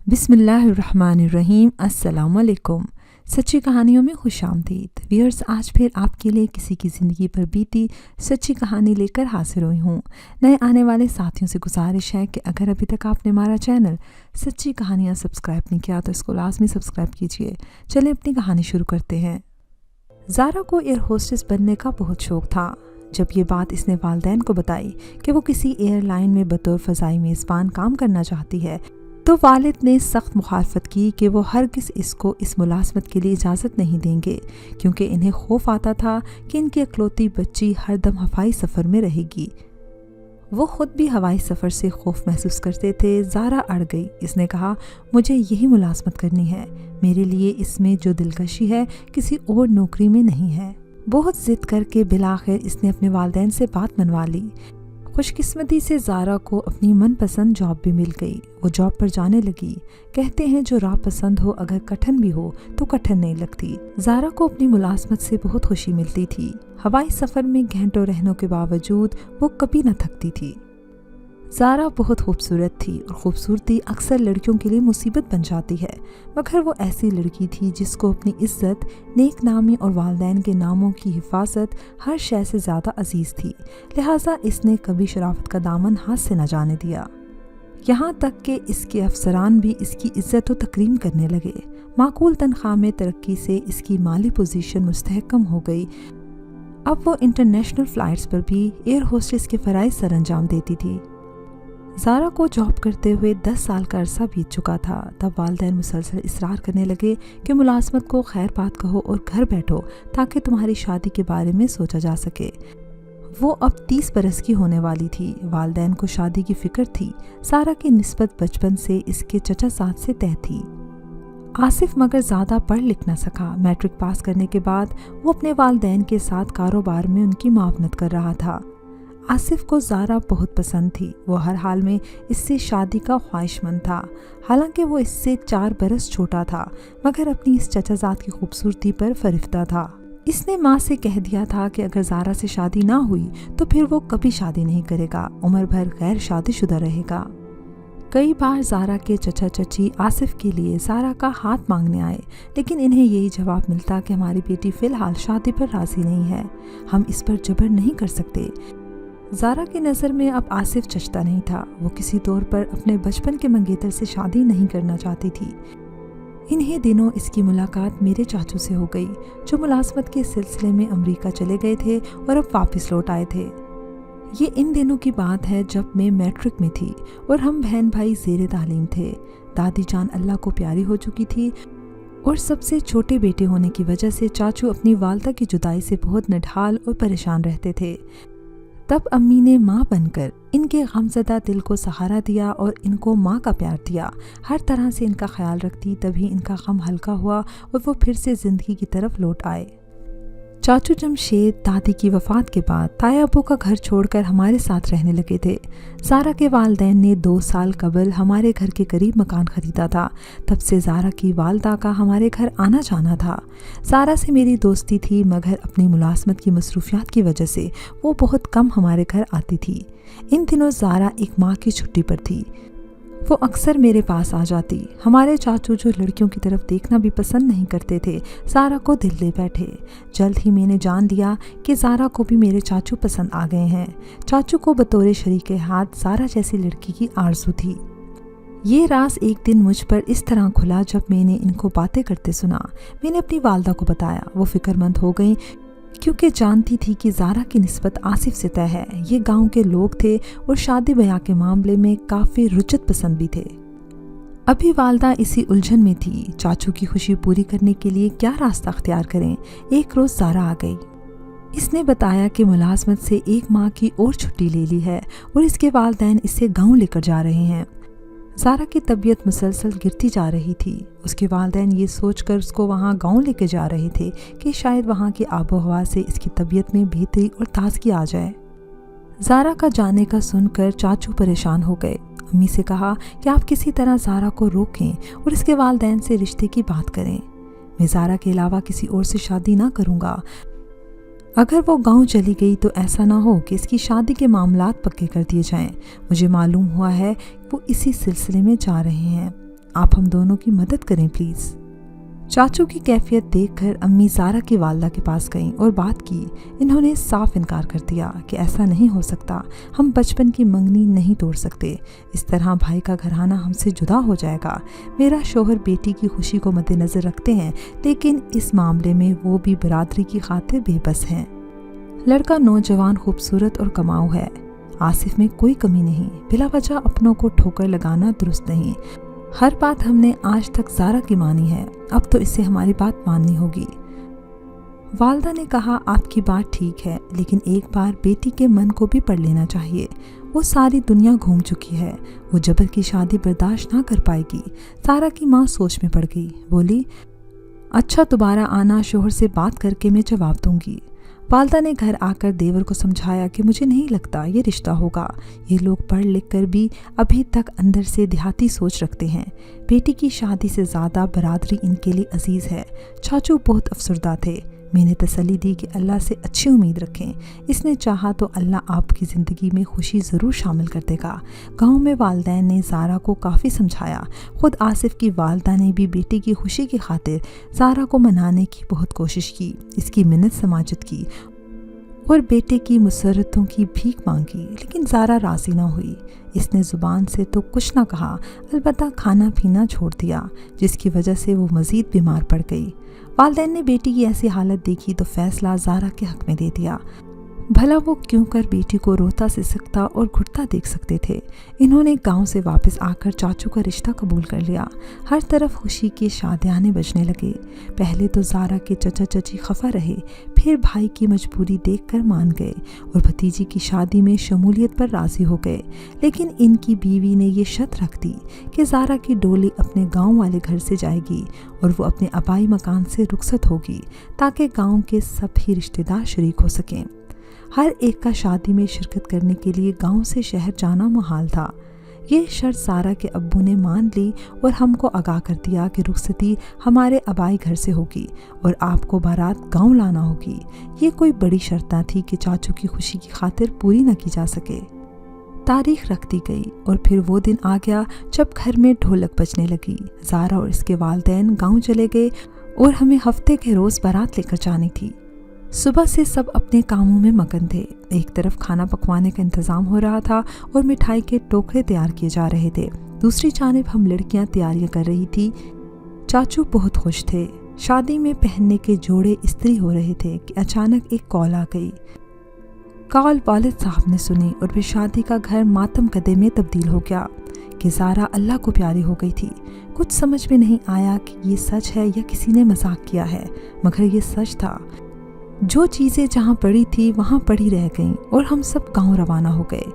बिस्मिल्लाहिर्रहमानिर्रहीम। अस्सलाम वालेकुम। सच्ची कहानियों में खुशामदीद। व्यूअर्स, आज फिर आपके लिए किसी की ज़िंदगी पर बीती सच्ची कहानी लेकर हाजिर हुई हूँ। नए आने वाले साथियों से गुजारिश है कि अगर अभी तक आपने हमारा चैनल सच्ची कहानियाँ सब्सक्राइब नहीं किया तो इसको लाजमी सब्सक्राइब कीजिए। चलें अपनी कहानी शुरू करते हैं। ज़ारा को एयर होस्टेस बनने का बहुत शौक़ था। जब ये बात इसने वालिदैन को बताई कि वो किसी एयरलाइन में बतौर फ़ज़ाई मेज़बान काम करना चाहती है, तो वालिद ने सख्त मुखालफत की कि वो हरगिज़ इसको इस मुलाज़मत के लिए इजाज़त नहीं देंगे, क्योंकि इन्हें खौफ आता था कि इनकी इकलौती बच्ची हरदम हवाई सफ़र में रहेगी। वो ख़ुद भी हवाई सफ़र से खौफ महसूस करते थे। ज़ारा अड़ गई। इसने कहा, मुझे यही मुलाज़मत करनी है। मेरे लिए इसमें जो दिलकशी है किसी और नौकरी में नहीं है। बहुत ज़िद करके बिलाखिर इसने अपने वालिदैन से बात मनवा ली। खुशकिस्मती से ज़ारा को अपनी मनपसंद जॉब भी मिल गई। वो जॉब पर जाने लगी। कहते हैं जो राह पसंद हो अगर कठिन भी हो तो कठिन नहीं लगती। ज़ारा को अपनी मुलाज़मत से बहुत खुशी मिलती थी। हवाई सफ़र में घंटों रहने के बावजूद वो कभी न थकती थी। ज़ारा बहुत खूबसूरत थी और ख़ूबसूरती अक्सर लड़कियों के लिए मुसीबत बन जाती है, मगर वो ऐसी लड़की थी जिसको अपनी इज़्ज़त, नेक नामी और वालिदैन के नामों की हिफाजत हर शय से ज़्यादा अजीज़ थी। लिहाजा इसने कभी शराफत का दामन हाथ से न जाने दिया। यहाँ तक कि इसके अफसरान भी इसकी इज़्ज़त व तकरीम करने लगे। माकूल तनख्वाह में तरक्की से इसकी माली पोजीशन मुस्तहकम हो गई। अब वो इंटरनेशनल फ़्लाइट्स पर भी एयर होस्टेस के फ़राइज़ सर अंजाम देती थी। ज़ारा को जॉब करते हुए 10 साल का अरसा बीत चुका था। तब वालिदैन मुसलसल इसरार करने लगे कि मुलाज़मत को खैर बात कहो और घर बैठो ताकि तुम्हारी शादी के बारे में सोचा जा सके। वो अब 30 बरस की होने वाली थी। वालिदैन को शादी की फ़िक्र थी। ज़ारा की निस्बत बचपन से इसके चचा साथ से तय थी। आसिफ मगर ज़्यादा पढ़ लिख न सका। मैट्रिक पास करने के बाद वो अपने वालिदैन के साथ कारोबार में उनकी मुआवनत कर रहा था। आसिफ को ज़ारा बहुत पसंद थी। वो हर हाल में इससे शादी का ख्वाहिशमंद था। हालांकि वो इससे 4 बरस छोटा था, मगर अपनी इस चचाजाद की खूबसूरती पर फरिफ्ता था। इसने माँ से कह दिया था कि अगर ज़ारा से शादी ना हुई तो फिर वो कभी शादी नहीं करेगा, उम्र भर गैर शादीशुदा रहेगा। कई बार ज़ारा के चचा चची आसिफ के लिए ज़ारा का हाथ मांगने आए, लेकिन इन्हें यही जवाब मिलता कि हमारी बेटी फ़िलहाल शादी पर राज़ी नहीं है, हम इस पर जबर नहीं कर सकते। ज़ारा की नज़र में अब आसिफ जचता नहीं था। वो किसी तौर पर अपने बचपन के मंगेतर से शादी नहीं करना चाहती थी। इन्हीं दिनों इसकी मुलाकात मेरे चाचू से हो गई, जो मुलाज़मत के सिलसिले में अमेरिका चले गए थे और अब वापस लौट आए थे। ये इन दिनों की बात है जब मैं मैट्रिक में थी और हम बहन भाई ज़ेरे तालीम थे। दादी जान अल्लाह को प्यारी हो चुकी थी और सबसे छोटे बेटे होने की वजह से चाचू अपनी वालदा की जुदाई से बहुत निढाल और परेशान रहते थे। तब अम्मी ने माँ बनकर इनके गमज़दा दिल को सहारा दिया और इनको माँ का प्यार दिया। हर तरह से इनका ख्याल रखती, तभी इनका गम हल्का हुआ और वो फिर से ज़िंदगी की तरफ लौट आए। चाचू जमशेद दादी की वफ़ात के बाद ताया अबू का घर छोड़कर हमारे साथ रहने लगे थे। ज़ारा के वालिदैन ने 2 साल कबल हमारे घर के करीब मकान ख़रीदा था। तब से ज़ारा की वालदा का हमारे घर आना जाना था। ज़ारा से मेरी दोस्ती थी, मगर अपनी मुलाज़मत की मसरूफ़ियात की वजह से वो बहुत कम हमारे घर आती थी। इन दिनों ज़ारा एक माह की छुट्टी पर थी। वो अक्सर मेरे पास आ जाती। हमारे चाचू, जो लड़कियों की तरफ देखना भी पसंद नहीं करते थे, ज़ारा को दिल ले बैठे। जल्द ही मैंने जान दिया कि ज़ारा को भी मेरे चाचू पसंद आ गए हैं। चाचू को बतौर शरीके हाथ ज़ारा जैसी लड़की की आरज़ू थी। ये राज एक दिन मुझ पर इस तरह खुला जब मैंने इनको बातें करते सुना। मैंने अपनी वालदा को बताया। वो फ़िक्रमंद हो गई, क्योंकि जानती थी कि ज़ारा की निस्बत आसिफ से तय है। ये गांव के लोग थे और शादी ब्याह के मामले में काफ़ी रुचत पसंद भी थे। अभी वालदा इसी उलझन में थी, चाचू की खुशी पूरी करने के लिए क्या रास्ता अख्तियार करें। एक रोज़ ज़ारा आ गई। इसने बताया कि मुलाज़मत से 1 माह की और छुट्टी ले ली है और इसके वालिदैन इसे गाँव लेकर जा रहे हैं। ज़ारा की तबीयत मुसलसल गिरती जा रही थी। उसके वालिदैन ये सोचकर उसको वहाँ गांव लेके जा रहे थे कि शायद वहाँ की आबो हवा से इसकी तबीयत में बेहतरी और ताज़गी आ जाए। ज़ारा का जाने का सुनकर चाचू परेशान हो गए। अम्मी से कहा कि आप किसी तरह ज़ारा को रोकें और इसके वालिदैन से रिश्ते की बात करें। मैं ज़ारा के अलावा किसी और से शादी ना करूँगा। अगर वो गांव चली गई तो ऐसा ना हो कि इसकी शादी के मामलात पक्के कर दिए जाएं। मुझे मालूम हुआ है वो इसी सिलसिले में जा रहे हैं। आप हम दोनों की मदद करें प्लीज़। चाचू की कैफियत देखकर अम्मी ज़ारा की वालदा के पास गईं और बात की। इन्होंने साफ इनकार कर दिया कि ऐसा नहीं हो सकता, हम बचपन की मंगनी नहीं तोड़ सकते। इस तरह भाई का घराना हमसे जुदा हो जाएगा। मेरा शोहर बेटी की खुशी को मद्देनज़र रखते हैं, लेकिन इस मामले में वो भी बरादरी की खातिर बेबस हैं। लड़का नौजवान, खूबसूरत और कमाऊ है। आसिफ में कोई कमी नहीं। बिला वजह अपनों को ठोकर लगाना दुरुस्त नहीं। हर बात हमने आज तक ज़ारा की मानी है, अब तो इससे हमारी बात माननी होगी। वालदा ने कहा, आपकी बात ठीक है, लेकिन एक बार बेटी के मन को भी पढ़ लेना चाहिए। वो सारी दुनिया घूम चुकी है, वो जबर की शादी बर्दाश्त ना कर पाएगी। ज़ारा की माँ सोच में पड़ गई। बोली, अच्छा दोबारा आना, शोहर से बात करके मैं जवाब दूंगी। वालदा ने घर आकर देवर को समझाया कि मुझे नहीं लगता ये रिश्ता होगा। ये लोग पढ़ लिख कर भी अभी तक अंदर से देहाती सोच रखते हैं। बेटी की शादी से ज़्यादा बरादरी इनके लिए अजीज़ है। चाचू बहुत अफसरदा थे। मैंने तसल्ली दी कि अल्लाह से अच्छी उम्मीद रखें। इसने चाहा तो अल्लाह आपकी ज़िंदगी में खुशी ज़रूर शामिल कर देगा। गांव में वालदैन ने ज़ारा को काफ़ी समझाया। ख़ुद आसिफ की वालदा ने भी बेटी की खुशी की खातिर ज़ारा को मनाने की बहुत कोशिश की, इसकी मिन्नत समाजत की और बेटे की मुसरतों की भीख मांगी, लेकिन ज़ारा राज़ी ना हुई। इसने ज़ुबान से तो कुछ ना कहा, अलबत्ता खाना पीना छोड़ दिया, जिसकी वजह से वो मज़ीद बीमार पड़ गई। वालिदैन ने बेटी की ऐसी हालत देखी तो फैसला ज़ारा के हक़ में दे दिया। भला वो क्यों कर बेटी को रोता सिसकता और घुटता देख सकते थे। इन्होंने गांव से वापस आकर चाचू का रिश्ता कबूल कर लिया। हर तरफ खुशी के शादियाने बजने लगे। पहले तो ज़ारा के चचा चची खफा रहे, फिर भाई की मजबूरी देखकर मान गए और भतीजी की शादी में शमूलियत पर राज़ी हो गए। लेकिन इनकी बीवी ने ये शर्त रख दी कि ज़ारा की डोली अपने गाँव वाले घर से जाएगी और वो अपने आबाई मकान से रुखसत होगी, ताकि गाँव के सभी रिश्तेदार शरीक हो सकें। हर एक का शादी में शिरकत करने के लिए गांव से शहर जाना मुहाल था। ये शर्त ज़ारा के अब्बू ने मान ली और हमको आगाह कर दिया कि रुखसती हमारे आबाई घर से होगी और आपको बारात गांव लाना होगी। ये कोई बड़ी शर्त न थी कि चाचू की खुशी की खातिर पूरी न की जा सके। तारीख रख दी गई और फिर वो दिन आ गया जब घर में ढोलक बजने लगी। ज़ारा और इसके वालिदैन गाँव चले गए और हमें हफ्ते के रोज़ बारात लेकर जानी थी। सुबह से सब अपने कामों में मगन थे। एक तरफ खाना पकवाने का इंतज़ाम हो रहा था और मिठाई के टोकरे तैयार किए जा रहे थे। दूसरी जानिब हम लड़कियां तैयारियां कर रही थी। चाचू बहुत खुश थे। शादी में पहनने के जोड़े इस्त्री हो रहे थे कि अचानक एक कॉल आ गई। कॉल वालिद साहब ने सुनी और फिर शादी का घर मातम कदे में तब्दील हो गया कि ज़ारा अल्लाह को प्यारी हो गई थी। कुछ समझ में नहीं आया कि ये सच है या किसी ने मजाक किया है, मगर ये सच था। जो चीज़ें जहाँ पड़ी थी वहाँ पड़ी रह गईं और हम सब गांव रवाना हो गए।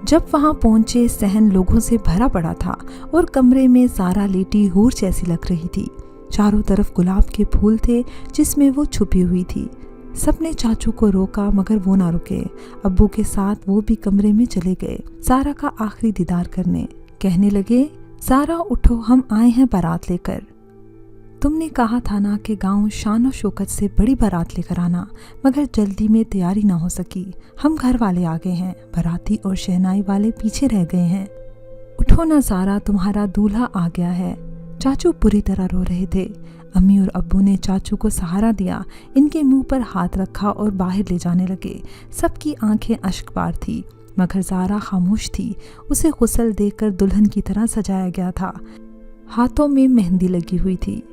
जब वहाँ पहुँचे, सहन लोगों से भरा पड़ा था और कमरे में ज़ारा लेटी हूर जैसी लग रही थी। चारों तरफ गुलाब के फूल थे जिसमें वो छुपी हुई थी। सबने चाचू को रोका मगर वो ना रुके। अब्बू के साथ वो भी कमरे में चले गए ज़ारा का आखिरी दीदार करने। कहने लगे, ज़ारा उठो, हम आए हैं बारात लेकर। तुमने कहा था ना कि गांव शान और शौकत से बड़ी बारात लेकर आना, मगर जल्दी में तैयारी ना हो सकी। हम घर वाले आ गए हैं, बाराती और शहनाई वाले पीछे रह गए हैं। उठो ना ज़ारा, तुम्हारा दूल्हा आ गया है। चाचू बुरी तरह रो रहे थे। अम्मी और अब्बू ने चाचू को सहारा दिया, इनके मुंह पर हाथ रखा और बाहर ले जाने लगे। सबकी आंखें अश्कबार थी, मगर ज़ारा खामोश थी। उसे गुस्ल देकर दुल्हन की तरह सजाया गया था। हाथों में मेहंदी लगी हुई थी।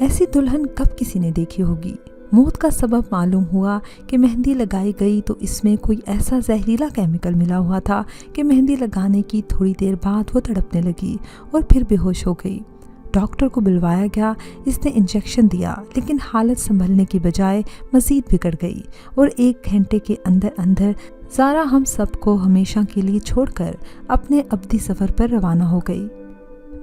ऐसी दुल्हन कब किसी ने देखी होगी। मौत का सबब मालूम हुआ कि मेहंदी लगाई गई तो इसमें कोई ऐसा जहरीला केमिकल मिला हुआ था कि मेहंदी लगाने की थोड़ी देर बाद वो तड़पने लगी और फिर बेहोश हो गई। डॉक्टर को बुलवाया गया। इसने इंजेक्शन दिया, लेकिन हालत संभलने की बजाय मज़ीद बिगड़ गई और 1 घंटे के अंदर अंदर ज़ारा हम सबको हमेशा के लिए छोड़कर अपने अब्दी सफ़र पर रवाना हो गई।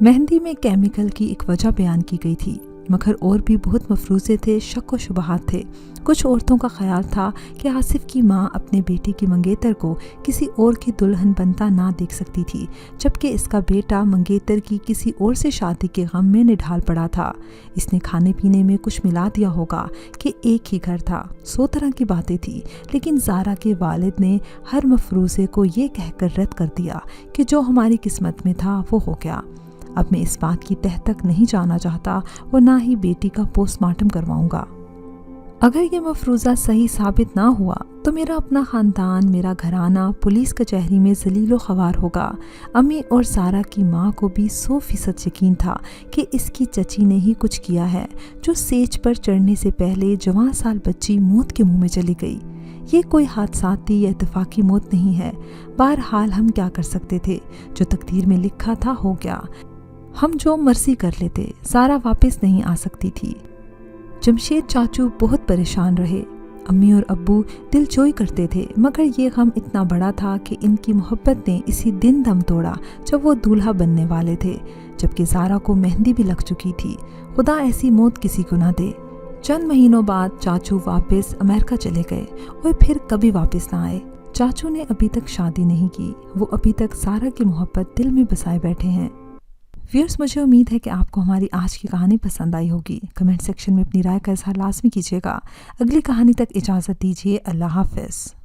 मेहंदी में केमिकल की एक वजह बयान की गई थी, मगर और भी बहुत मफरूज़े थे, शक व शुबहात थे। कुछ औरतों का ख्याल था कि आसिफ की माँ अपने बेटे की मंगेतर को किसी और की दुल्हन बनता ना देख सकती थी, जबकि इसका बेटा मंगेतर की किसी और से शादी के गम में निढाल पड़ा था। इसने खाने पीने में कुछ मिला दिया होगा कि एक ही घर था। 100 तरह की बातें थी, लेकिन ज़ारा के वालिद ने हर मफरूज़े को ये कहकर रद्द कर दिया कि जो हमारी किस्मत में था वो हो गया। अब मैं इस बात की तह तक नहीं जाना चाहता और ना ही बेटी का पोस्टमार्टम करवाऊंगा। अगर ये मफरूज़ा सही साबित ना हुआ तो मेरा अपना ख़ानदान, मेरा घराना पुलिस कचहरी में ज़लीलो ख़वार होगा। अम्मी और सारा की माँ को भी 100% यकीन था कि इसकी चची ने ही कुछ किया है, जो स्टेज पर चढ़ने से पहले जवान साल बच्ची मौत के मुंह में चली गई। ये कोई हादसाती या इत्तेफाकी मौत नहीं है। बहरहाल हम क्या कर सकते थे, जो तकदीर में लिखा था हो गया। हम जो मर्जी कर लेते, सारा वापस नहीं आ सकती थी। जमशेद चाचू बहुत परेशान रहे। अम्मी और अब्बू दिलजोई करते थे, मगर ये गम इतना बड़ा था कि इनकी मोहब्बत ने इसी दिन दम तोड़ा जब वो दूल्हा बनने वाले थे, जबकि ज़ारा को मेहंदी भी लग चुकी थी। खुदा ऐसी मौत किसी को ना दे। चंद महीनों बाद चाचू वापस अमेरिका चले गए और फिर कभी वापस ना आए। चाचू ने अभी तक शादी नहीं की, वो अभी तक सारा की मोहब्बत दिल में बसाए बैठे हैं। व्यूअर्स, मुझे उम्मीद है कि आपको हमारी आज की कहानी पसंद आई होगी। कमेंट सेक्शन में अपनी राय का इजहार लाजमी कीजिएगा। अगली कहानी तक इजाज़त दीजिए। अल्लाह हाफ़िज़।